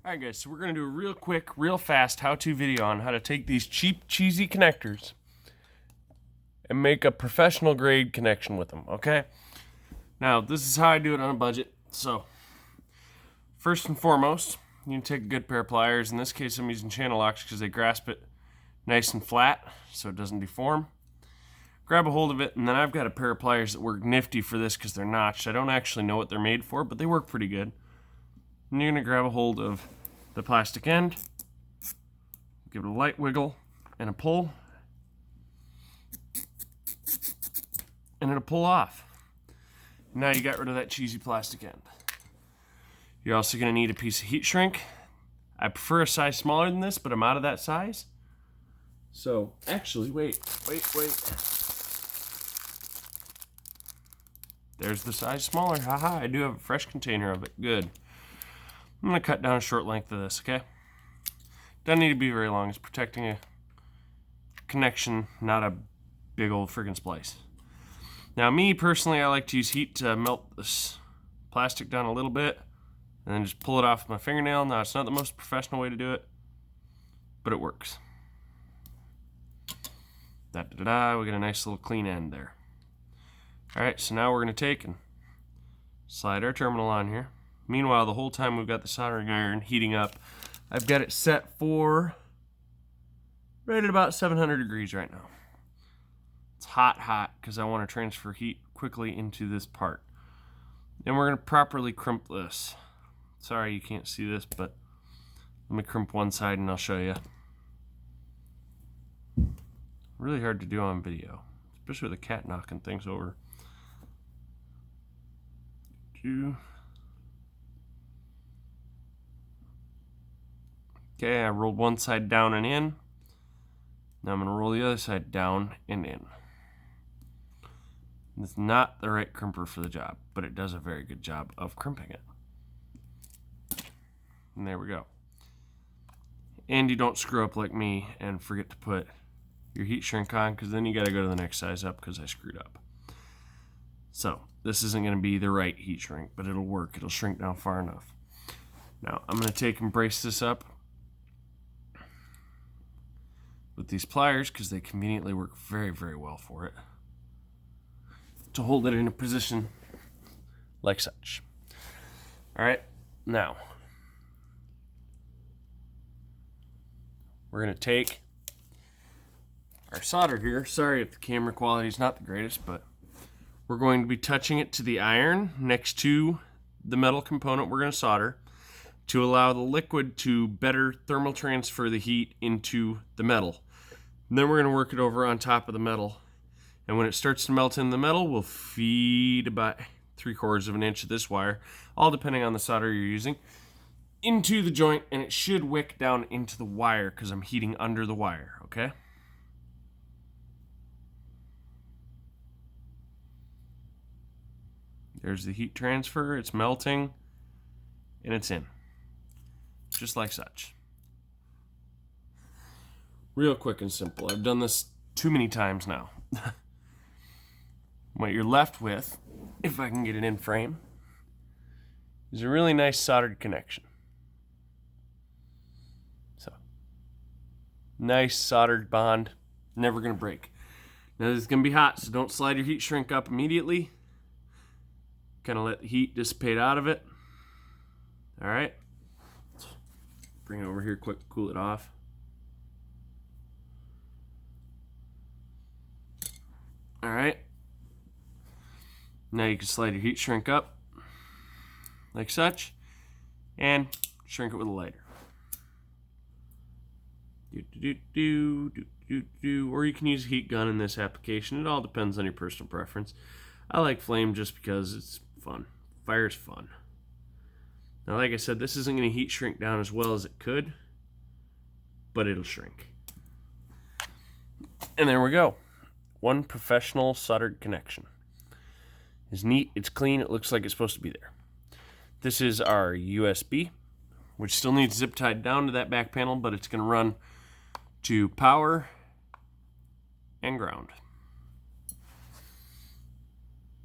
Alright guys, so we're going to do a real quick, real fast how-to video on how to take these cheap, cheesy connectors and make a professional grade connection with them, okay? Now, this is how I do it on a budget. So, first and foremost, you can take a good pair of pliers. In this case, I'm using channel locks because they grasp it nice and flat so it doesn't deform. Grab a hold of it, and then I've got a pair of pliers that work nifty for this because they're notched. I don't actually know what they're made for, but they work pretty good. And you're going to grab a hold of the plastic end, give it a light wiggle and a pull, and it'll pull off. Now you got rid of that cheesy plastic end. You're also going to need a piece of heat shrink. I prefer a size smaller than this, but I'm out of that size. So, actually, wait. There's the size smaller. Haha, I do have a fresh container of it. Good. I'm going to cut down a short length of this, okay? Doesn't need to be very long. It's protecting a connection, not a big old friggin' splice. Now, me personally, I like to use heat to melt this plastic down a little bit and then just pull it off with my fingernail. Now, it's not the most professional way to do it, but it works. We get a nice little clean end there. All right, so now we're going to take and slide our terminal on here. Meanwhile, the whole time we've got the soldering iron heating up, I've got it set for right at about 700 degrees right now. It's hot because I want to transfer heat quickly into this part. And we're going to properly crimp this. Sorry you can't see this, but let me crimp one side and I'll show you. Really hard to do on video, especially with a cat knocking things over. Okay, I rolled one side down and in. Now I'm going to roll the other side down and in. It's not the right crimper for the job, but it does a very good job of crimping it. And there we go. And you don't screw up like me and forget to put your heat shrink on, because then you got to go to the next size up because I screwed up. So this isn't going to be the right heat shrink, but it'll work. It'll shrink down far enough. Now I'm going to take and brace this up with these pliers because they conveniently work very, very well for it, to hold it in a position like such. All right, now we're going to take our solder here. Sorry if the camera quality is not the greatest, but we're going to be touching it to the iron next to the metal component we're going to solder to allow the liquid to better thermal transfer the heat into the metal. And then we're going to work it over on top of the metal. And when it starts to melt in the metal, we'll feed about 3/4 of an inch of this wire, all depending on the solder you're using, into the joint, and it should wick down into the wire because I'm heating under the wire, okay? There's the heat transfer, it's melting, and it's in. Just like such. Real quick and simple. I've done this too many times now. What you're left with, if I can get it in frame, is a really nice soldered connection. So, nice soldered bond, never gonna break. Now this is gonna be hot, so don't slide your heat shrink up immediately. Kind of let the heat dissipate out of it. All right. Bring it over here quick, cool it off. All right. Now you can slide your heat shrink up like such and shrink it with a lighter. Or you can use a heat gun in this application. It all depends on your personal preference. I like flame just because it's fun. Fire's fun. Now, like I said, this isn't going to heat shrink down as well as it could, but it'll shrink. And there we go. One professional soldered connection. It's neat, it's clean, it looks like it's supposed to be there. This is our USB, which still needs zip tied down to that back panel, but it's going to run to power and ground.